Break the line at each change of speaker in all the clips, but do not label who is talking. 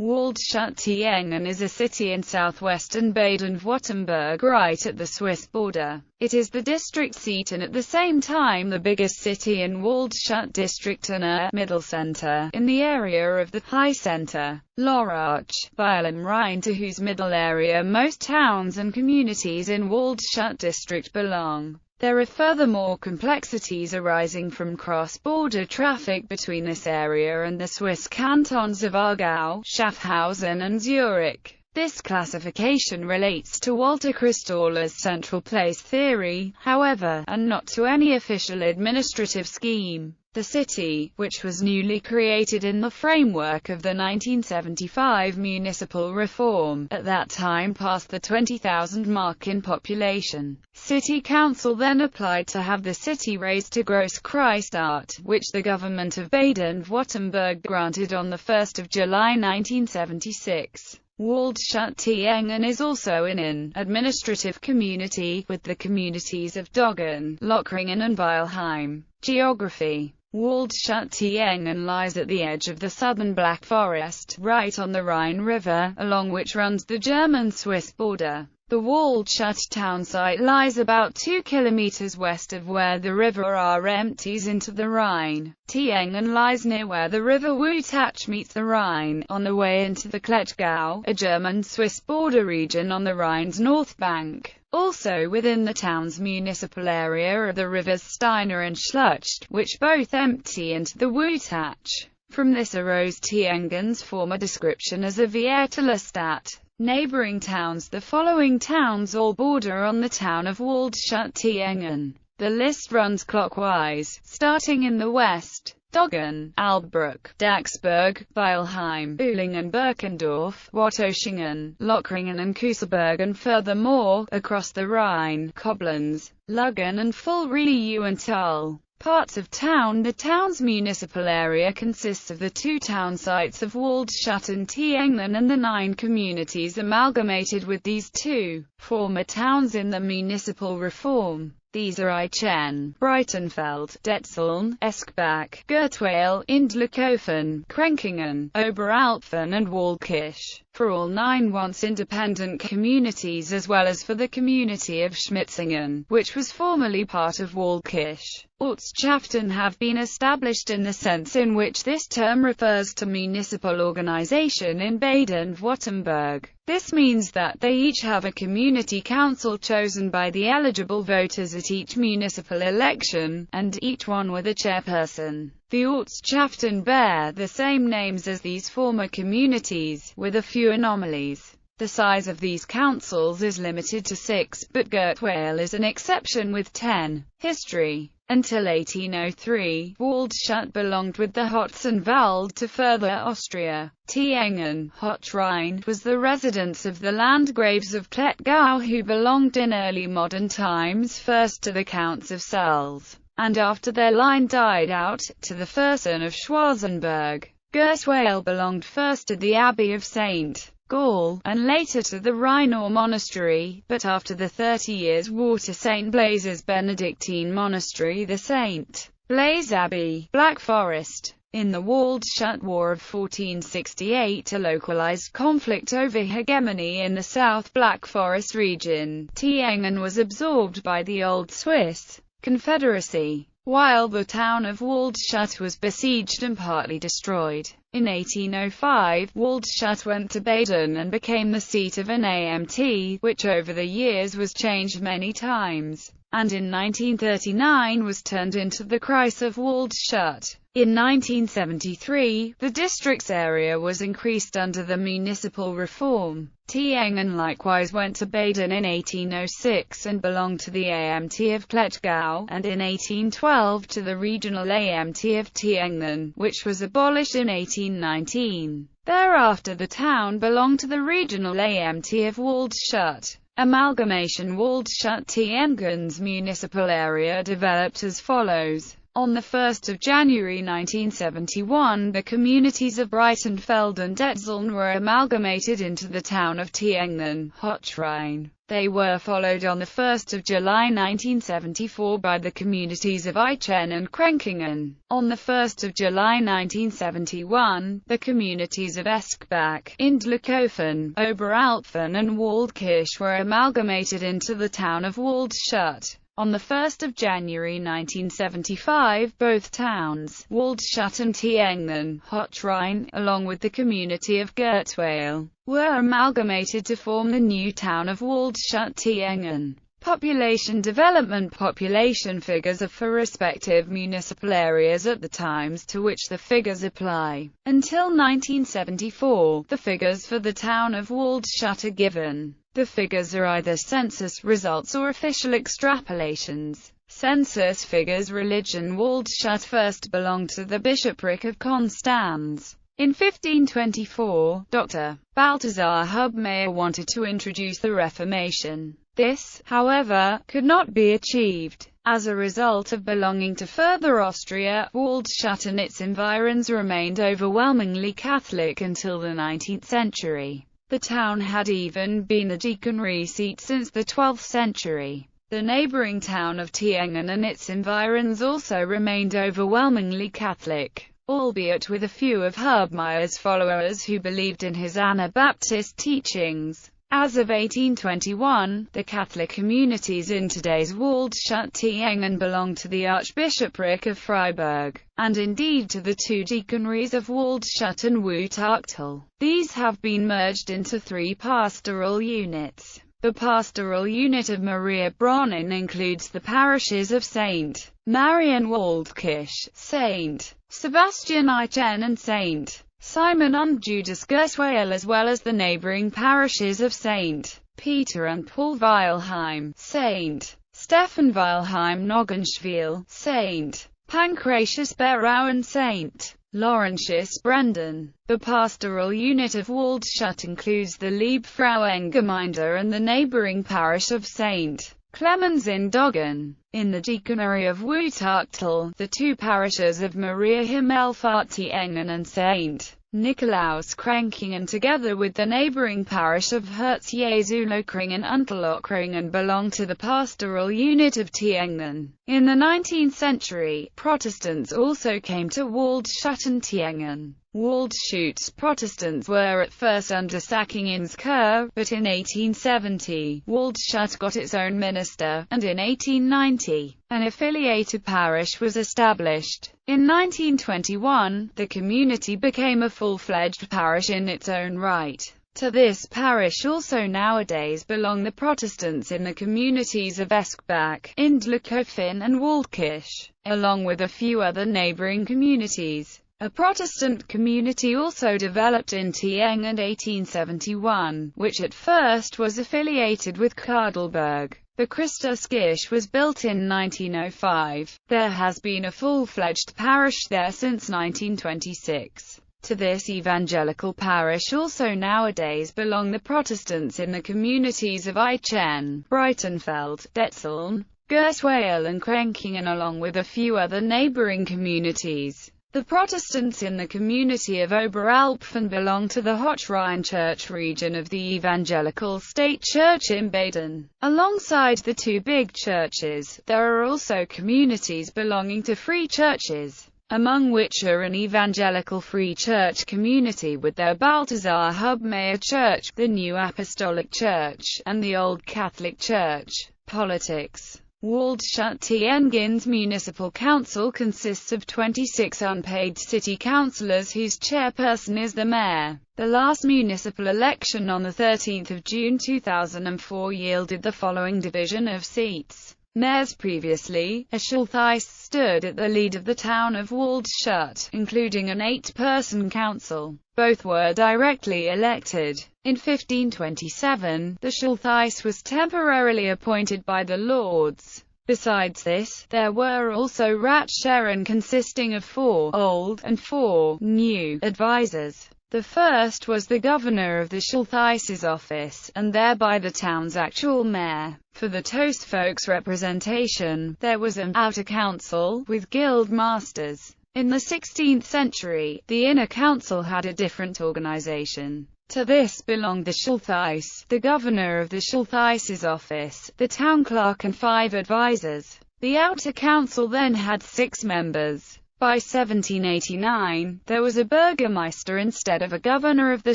Waldshut-Tiengen is a city in southwestern Baden-Württemberg right at the Swiss border. It is the district seat and at the same time the biggest city in Waldshut district and a middle center in the area of the high center, Lorach, Bialem Rhine, to whose middle area most towns and communities in Waldshut district belong. There are furthermore complexities arising from cross-border traffic between this area and the Swiss cantons of Aargau, Schaffhausen and Zurich. This classification relates to Walter Christoller's central place theory, however, and not to any official administrative scheme. The city, which was newly created in the framework of the 1975 municipal reform, at that time passed the 20,000 mark in population. City Council then applied to have the city raised to Großkreisstadt, which the government of Baden-Württemberg granted on 1 July 1976. Waldshut-Tiengen is also an administrative community, with the communities of Doggen, Lochringen and Weilheim. Geography. Waldshut-Tiengen lies at the edge of the southern Black Forest, right on the Rhine River, along which runs the German-Swiss border. The Waldshut town site lies about 2 kilometers west of where the river Ahr empties into the Rhine. Tiengen lies near where the river Wutach meets the Rhine, on the way into the Klettgau, a German-Swiss border region on the Rhine's north bank. Also within the town's municipal area are the rivers Steiner and Schlucht, which both empty into the Wutach. From this arose Tiengen's former description as a Viertelstadt. Neighboring towns. The following towns all border on the town of Waldshut-Tiengen. The list runs clockwise, starting in the west: Doggen, Albruck, Daxburg, Weilheim, Uhlingen, Birkendorf, Wattoschingen, Lochringen and Kuselberg, and furthermore, across the Rhine, Koblenz, Luggen and Fulri-Euenthal. Parts of town. The town's municipal area consists of the two town sites of Waldshut and Tiengen and the 9 communities amalgamated with these two former towns in the municipal reform. These are Eichen, Breitenfeld, Detzeln, Eschbach, Gurtweiler, Indlikofen, Krenkingen, Oberalpfen and Waldkirch. For all 9 once independent communities, as well as for the community of Schmitzingen, which was formerly part of Waldkirch. Ortschaften have been established in the sense in which this term refers to municipal organization in Baden-Württemberg. This means that they each have a community council chosen by the eligible voters at each municipal election, and each one with a chairperson. The Ortschaften bear the same names as these former communities, with a few anomalies. The size of these councils is limited to 6, but Gurtweiler is an exception with 10. History. Until 1803, Waldshut belonged with the Hotzenwald to further Austria. Tiengen, Hot-Rhine, was the residence of the Landgraves of Klettgau, who belonged in early modern times first to the Counts of Selz, and after their line died out, to the Fürsten of Schwarzenberg. Gurtweiler belonged first to the Abbey of St. Gall, and later to the Rheinau Monastery, but after the 30 Years' War to St. Blaise's Benedictine Monastery, the St. Blaise Abbey, Black Forest. In the Waldshut War of 1468, a localized conflict over hegemony in the South Black Forest region, Tiengen was absorbed by the Old Swiss Confederacy, while the town of Waldshut was besieged and partly destroyed. In 1805, Waldshut went to Baden and became the seat of an AMT, which over the years was changed many times, and in 1939 was turned into the Kreis of Waldshut. In 1973, the district's area was increased under the municipal reform. Tiengen likewise went to Baden in 1806 and belonged to the AMT of Klettgau, and in 1812 to the regional AMT of Tiengen, which was abolished in 1819. Thereafter the town belonged to the regional AMT of Waldshut. Amalgamation. Waldshut-Tiengen's municipal area developed as follows. On 1 January 1971, the communities of Breitenfeld and Detzeln were amalgamated into the town of Tiengen, Hot-Rhine. They were followed on 1 July 1974 by the communities of Aichen and Krenkingen. On 1 July 1971, the communities of Eschbach, Indlikofen, Oberalpfen and Waldkirch were amalgamated into the town of Waldshut. On 1 January 1975, both towns, Waldshut and Tiengen, Hochrhein, along with the community of Gertweiler, were amalgamated to form the new town of Waldshut-Tiengen. Population development. Population figures are for respective municipal areas at the times to which the figures apply. Until 1974, the figures for the town of Waldshut are given. The figures are either census results or official extrapolations. Census figures. Religion. Waldshut first belonged to the bishopric of Konstanz. In 1524, Dr. Balthasar Hubmaier wanted to introduce the Reformation. This, however, could not be achieved. As a result of belonging to Further Austria, Waldshut and its environs remained overwhelmingly Catholic until the 19th century. The town had even been a deaconry seat since the 12th century. The neighboring town of Tiengen and its environs also remained overwhelmingly Catholic, albeit with a few of Hubmeier's followers who believed in his Anabaptist teachings. As of 1821, the Catholic communities in today's Waldshut-Tiengen belonged to the Archbishopric of Freiburg, and indeed to the two deaconries of Waldshut and Wutachtal. These have been merged into three pastoral units. The pastoral unit of Maria Bronnen includes the parishes of St. Marian Waldkirch, St. Sebastian Aichen and St. Simon und Judas Gertweiler, as well as the neighboring parishes of St. Peter and Paul Weilheim, St. Stephan Weilheim Noggenschwil, St. Pancratius Berau and St. Laurentius Brendan. The pastoral unit of Waldshut includes the Liebfrauengemeinde and the neighboring parish of St. Clemens in Doggen. In the deaconry of Wutachtal, the two parishes of Maria Himmelfahrt Tiengen and St. Nikolaus Krenkingen, together with the neighboring parish of Herz Jesu Lokringen und Unterlokringen, belong to the pastoral unit of Tiengen. In the 19th century, Protestants also came to Waldshut and Tiengen. Waldshut's Protestants were at first under Sachsen's Kur, but in 1870, Waldshut got its own minister, and in 1890, an affiliated parish was established. In 1921, the community became a full-fledged parish in its own right. To this parish also nowadays belong the Protestants in the communities of Eschbach, Indlikofen and Waldkirch, along with a few other neighboring communities. A Protestant community also developed in Tiengen in 1871, which at first was affiliated with Kadelberg. The Christuskirche was built in 1905. There has been a full-fledged parish there since 1926. To this evangelical parish also nowadays belong the Protestants in the communities of Aichen, Breitenfeld, Detzeln, Gertweiler and Krenkingen, along with a few other neighboring communities. The Protestants in the community of Oberalpfen belong to the Hochrhein Church region of the Evangelical State Church in Baden. Alongside the two big churches, there are also communities belonging to free churches, among which are an Evangelical Free Church community with their Balthasar Hubmaier Church, the New Apostolic Church, and the Old Catholic Church. Politics. Waldshut-Tiengen's municipal council consists of 26 unpaid city councillors whose chairperson is the mayor. The last municipal election on 13 June 2004 yielded the following division of seats. Mayors. Previously, a Schultheiss stood at the lead of the town of Waldshut, including an 8-person council. Both were directly elected. In 1527, the Schultheiss was temporarily appointed by the lords. Besides this, there were also Ratschherren consisting of 4 old and 4 new advisors. The first was the governor of the Schultheiss's office, and thereby the town's actual mayor. For the Tostfolks representation, there was an outer council, with guild masters. In the 16th century, the inner council had a different organization. To this belonged the Schultheiss, the governor of the Schultheiss's office, the town clerk and 5 advisors. The outer council then had 6 members. By 1789, there was a burgomaster instead of a governor of the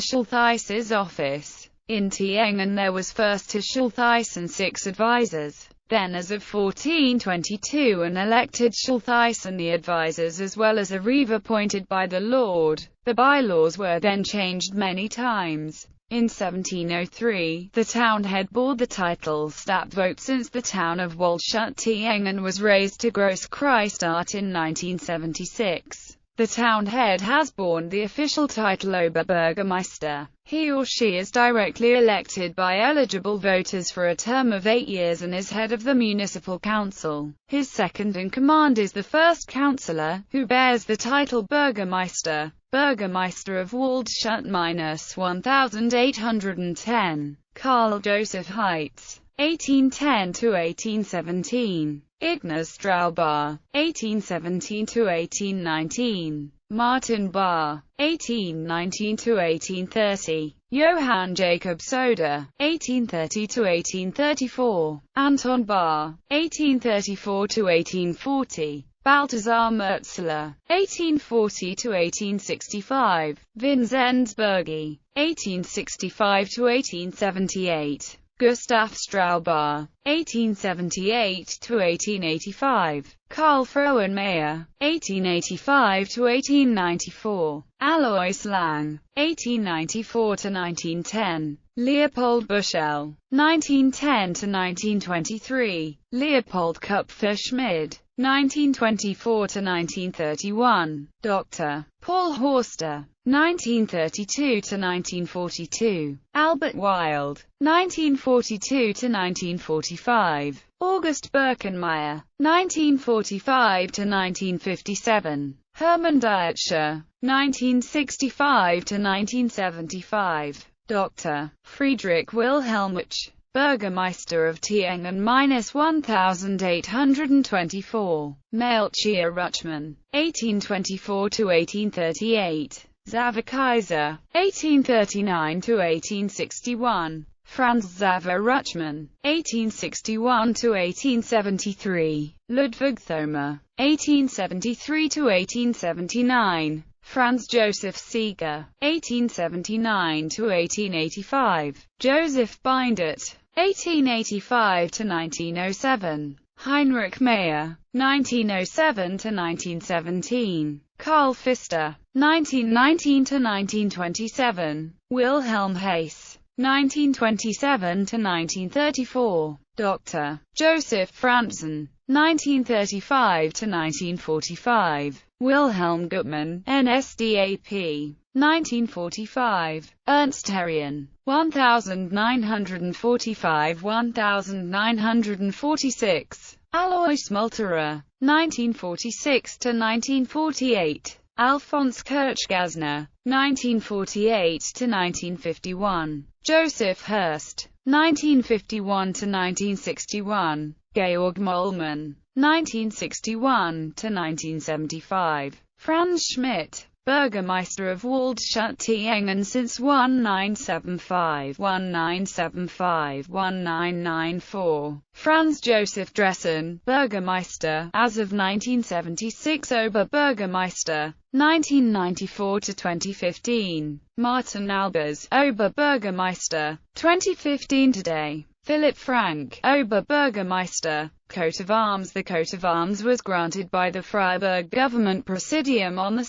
Schultheiss's office. In Tiengen there was first a Schultheiss and 6 advisors. Then as of 1422 an elected Schultheiss and the advisors as well as a reeve appointed by the Lord. The bylaws were then changed many times. In 1703, the town head bore the title Stadtvogt since the town of Waldshut-Tiengen was raised to Großkreisstadt in 1976. The town head has borne the official title Oberbürgermeister. He or she is directly elected by eligible voters for a term of 8 years and is head of the municipal council. His second-in-command is the first councillor, who bears the title Bürgermeister. Burgermeister of Waldshut-1810. Karl Joseph Heitz, 1810–1817. Ignaz Straubar, 1817–1819. Martin Bahr, 1819–1830. Johann Jacob Soder, 1830–1834. Anton Bahr, 1834–1840. Balthasar Mertzler, 1840–1865. Vinzenz Bergi, 1865–1878. Gustav Straubar, 1878–1885. Karl Frauenmayer, 1885–1894. Alois Lang, 1894–1910. Leopold Buschel, 1910–1923. Leopold Kupfer-Schmid, 1924–1931. Dr. Paul Horster, 1932–1942. Albert Wild, 1942–1945. August Birkenmeier, 1945–1957. Hermann Dietzscher, 1965–1975. Dr. Friedrich Wilhelmich, Burgermeister of Tiengen -1824. Melchior Rutschmann, 1824–1838. Xaver Kaiser, 1839–1861. Franz Xaver Rutschmann, 1861–1873. Ludwig Thoma, 1873–1879. Franz Joseph Seeger, 1879–1885. Joseph Bindert, 1885–1907. Heinrich Mayer, 1907–1917. Karl Pfister, 1919–1927. Wilhelm Hayes, 1927–1934. Dr. Joseph Franzen, 1935–1945. Wilhelm Gutmann, NSDAP, 1945. Ernst Herrien, 1945–1946. Alois Multerer, 1946–1948. Alphonse Kirchgassner, 1948–1951. Joseph Hurst, 1951–1961. Georg Mollmann, 1961–1975. Franz Schmidt, Burgermeister of Waldshut-Tiengen since 1974. Franz Joseph Dressen, Burgermeister, as of 1976. Oberbürgermeister, 1994–2015. Martin Albers, Oberbürgermeister, 2015 today. Philip Frank, Oberbürgermeister. Coat of Arms. The coat of arms was granted by the Freiburg government Presidium on 2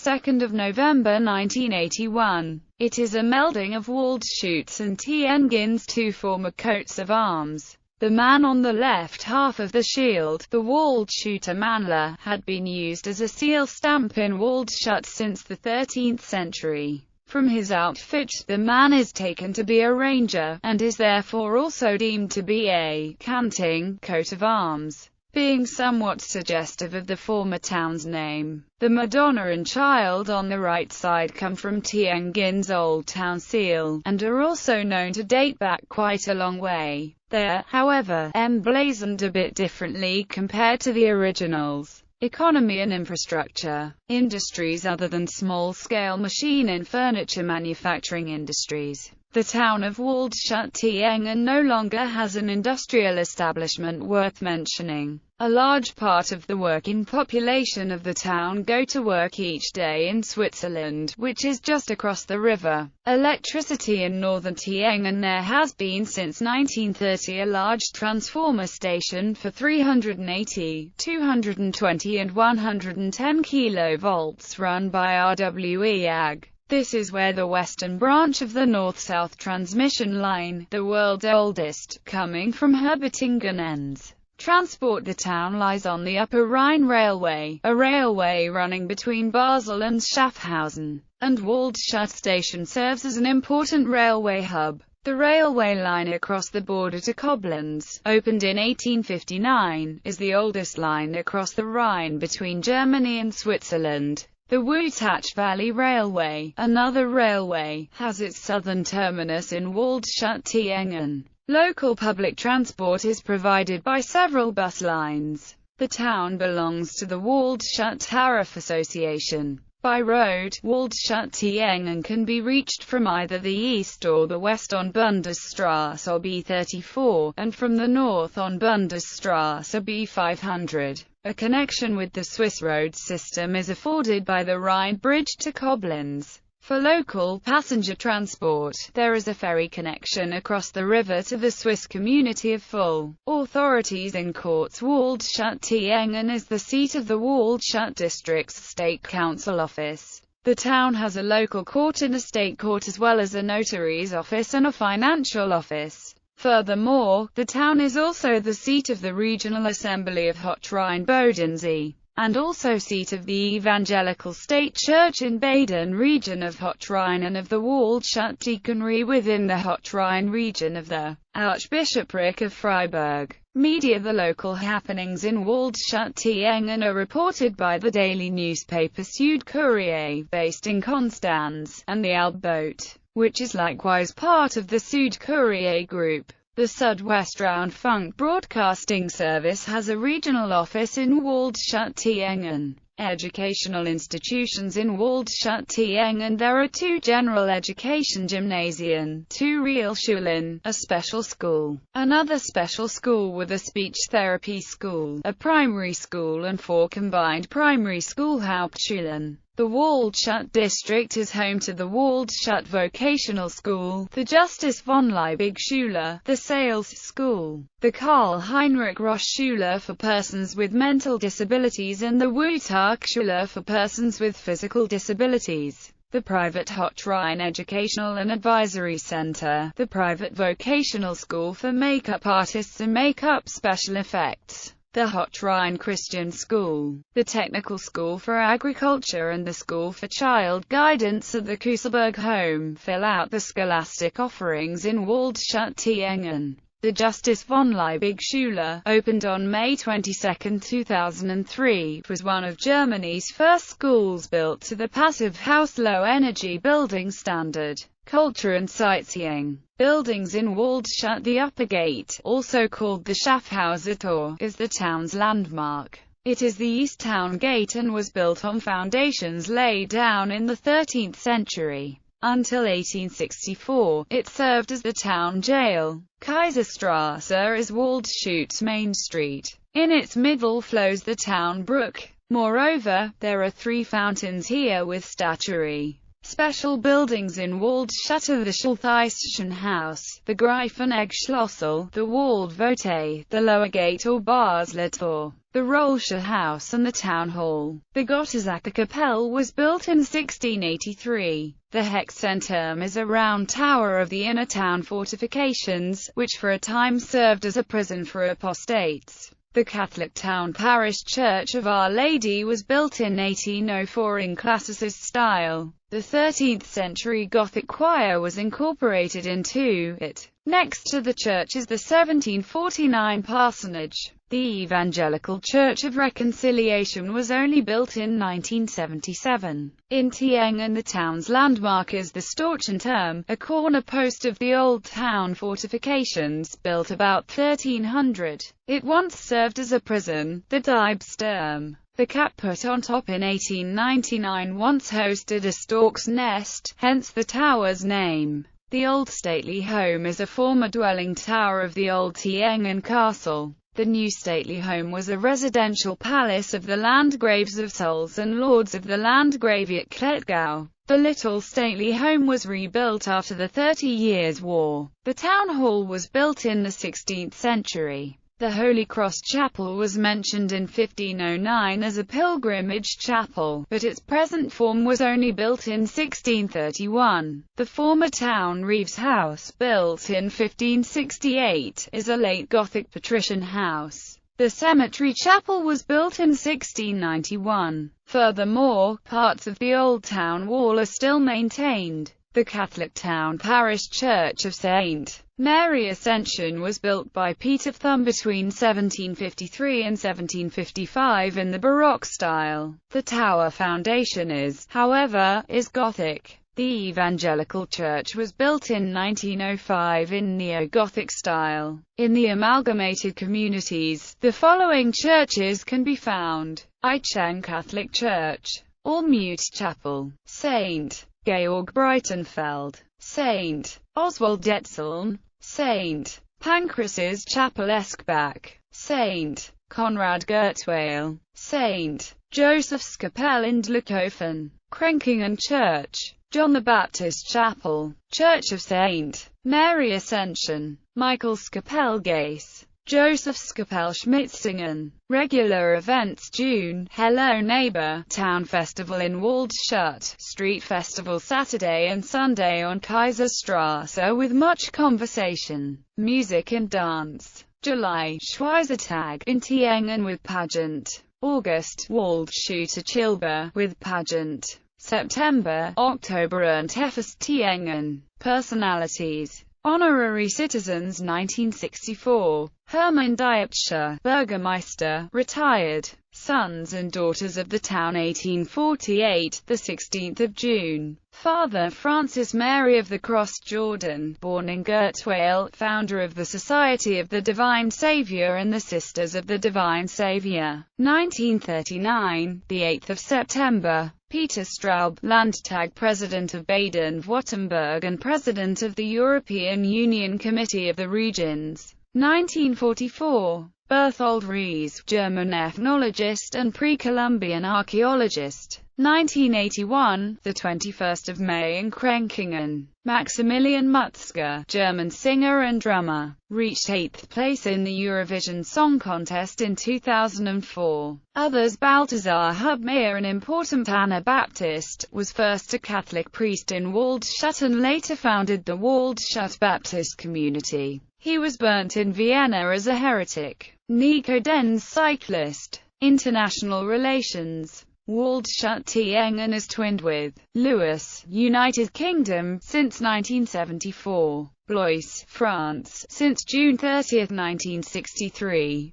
November 1981. It is a melding of Waldshut's and Tiengen's 2 former coats of arms. The man on the left half of the shield, the Waldshuter Manler, had been used as a seal stamp in Waldshut since the 13th century. From his outfit, the man is taken to be a ranger, and is therefore also deemed to be a canting coat of arms, being somewhat suggestive of the former town's name. The Madonna and Child on the right side come from Tiengen's old town seal, and are also known to date back quite a long way. They are, however, emblazoned a bit differently compared to the originals. Economy and infrastructure. Industries other than small-scale machine and furniture manufacturing industries. The town of Waldshut-Tiengen no longer has an industrial establishment worth mentioning. A large part of the working population of the town go to work each day in Switzerland, which is just across the river. Electricity in northern Tiengen. There has been since 1930 a large transformer station for 380, 220 and 110 kilovolts run by RWE AG. This is where the western branch of the north-south transmission line, the world's oldest, coming from Herbertingen ends. Transport. The town lies on the Upper Rhine Railway, a railway running between Basel and Schaffhausen, and Waldshut station serves as an important railway hub. The railway line across the border to Koblenz, opened in 1859, is the oldest line across the Rhine between Germany and Switzerland. The Wutach Valley Railway, another railway, has its southern terminus in Waldshut-Tiengen. Local public transport is provided by several bus lines. The town belongs to the Waldshut Tariff Association. By road, Waldshut-Tiengen can be reached from either the east or the west on Bundesstrasse or B34, and from the north on Bundesstrasse B500. A connection with the Swiss road system is afforded by the Rhine Bridge to Koblenz. For local passenger transport, there is a ferry connection across the river to the Swiss community of Full. Authorities in courts. Waldshut-Tiengen is the seat of the Waldshut District's State Council office. The town has a local court and a state court as well as a notary's office and a financial office. Furthermore, the town is also the seat of the Regional Assembly of Hot Rhine-Bodensee, and also seat of the Evangelical State Church in Baden region of Hot Rhine and of the Waldshut Deaconry within the Hot Rhine region of the Archbishopric of Freiburg. Media. The local happenings in Waldshut-Tiengen are reported by the daily newspaper Südkurier, based in Konstanz, and the Albote, which is likewise part of the Südkurier group. The Südwestern Broadcasting Service has a regional office in Waldshut-Tiengen. Educational institutions in Waldshut-Tiengen. There are 2 general education gymnasien, 2 Realschulen, a special school, another special school with a speech therapy school, a primary school and 4 combined primary school Hauptschulen. The Waldshut district is home to the Waldshut Vocational School, the Justice von Liebig Schule, the Sales School, the Karl-Heinrich Rosch Schule for persons with mental disabilities and the Wutach Schule for persons with physical disabilities. The private Hot Rhine Educational and Advisory Center, the private vocational school for makeup artists and makeup special effects. The Hot Rhine Christian School, the Technical School for Agriculture and the School for Child Guidance at the Kuselberg Home fill out the scholastic offerings in Waldshut-Tiengen. The Justice von Liebig Schule, opened on May 22, 2003, was one of Germany's first schools built to the Passive House low-energy building standard. Culture and sightseeing. Buildings in Waldshut. The Upper Gate, also called the Schaffhauser Tor, is the town's landmark. It is the East Town Gate and was built on foundations laid down in the 13th century. Until 1864, it served as the town jail. Kaiserstrasse is Waldshut's main street. In its middle flows the town brook. Moreover, there are 3 fountains here with statuary. Special buildings in Waldshut are the Schultheissen House, the Greifenegg-Schlossel, the Waldvote, the Lower Gate or Basler Tor, the Rolscher House and the Town Hall. The Gottesacker Kapelle was built in 1683. The Hexenturm is a round tower of the inner town fortifications, which for a time served as a prison for apostates. The Catholic town parish church of Our Lady was built in 1804 in Classicist style. The 13th century Gothic choir was incorporated into it. Next to the church is the 1749 Parsonage. The Evangelical Church of Reconciliation was only built in 1977. In Tiengen, the town's landmark is the Storchenturm, a corner post of the old town fortifications, built about 1300. It once served as a prison, the Diebsturm. The cap put on top in 1899 once hosted a stork's nest, hence the tower's name. The old stately home is a former dwelling tower of the old Tiengen castle. The new stately home was a residential palace of the Landgraves of Sulz and lords of the Landgraviate Klettgau. The little stately home was rebuilt after the 30 Years' War. The town hall was built in the 16th century. The Holy Cross Chapel was mentioned in 1509 as a pilgrimage chapel, but its present form was only built in 1631. The former town Reeves House, built in 1568, is a late Gothic patrician house. The cemetery chapel was built in 1691. Furthermore, parts of the old town wall are still maintained. The Catholic town parish church of St. Mary Ascension was built by Peter Thumb between 1753 and 1755 in the Baroque style. The tower foundation however, is Gothic. The Evangelical Church was built in 1905 in Neo-Gothic style. In the amalgamated communities, the following churches can be found: Eicheng Catholic Church, Allmute Chapel, St. Georg Breitenfeld, St. Oswald Detzeln, St. Pancras' Chapel Eschbach, St. Konrad Gertwale, St. Joseph's Kapelle in Dluckhofen, Krenkingen Church, John the Baptist Chapel, Church of St. Mary Ascension, Michael's Kapelle Gase, Joseph's Kapelle Schmitzingen. Regular events: June, Hello Neighbor, Town Festival in Waldshut, Street Festival Saturday and Sunday on Kaiserstrasse with much conversation, music and dance. July, Schweizertag in Tiengen with pageant. August, Waldshut-Tiengen with pageant. September, October Ernteffes-Tiengen. Personalities: Honorary Citizens 1964, Hermann Diepscher, Burgermeister, retired. Sons and Daughters of the Town 1848, the 16th of June. Father Francis Mary of the Cross Jordan, born in Gertwale, founder of the Society of the Divine Saviour and the Sisters of the Divine Saviour. 1939, the 8th of September. Peter Straub, Landtag President of Baden-Württemberg and President of the European Union Committee of the Regions. 1944. Berthold Ries, German ethnologist and pre-Columbian archaeologist. 1981, the 21st of May in Krenkingen. Maximilian Mutzger, German singer and drummer, reached 8th place in the Eurovision Song Contest in 2004. Others: Balthasar Hubmeier, an important Anabaptist, was first a Catholic priest in Waldshut and later founded the Waldshut Baptist community. He was burnt in Vienna as a heretic. Nico Denz, cyclist. International relations: Waldshut-Tiengen is twinned with Lewis, United Kingdom, since 1974. Blois, France, since June 30, 1963.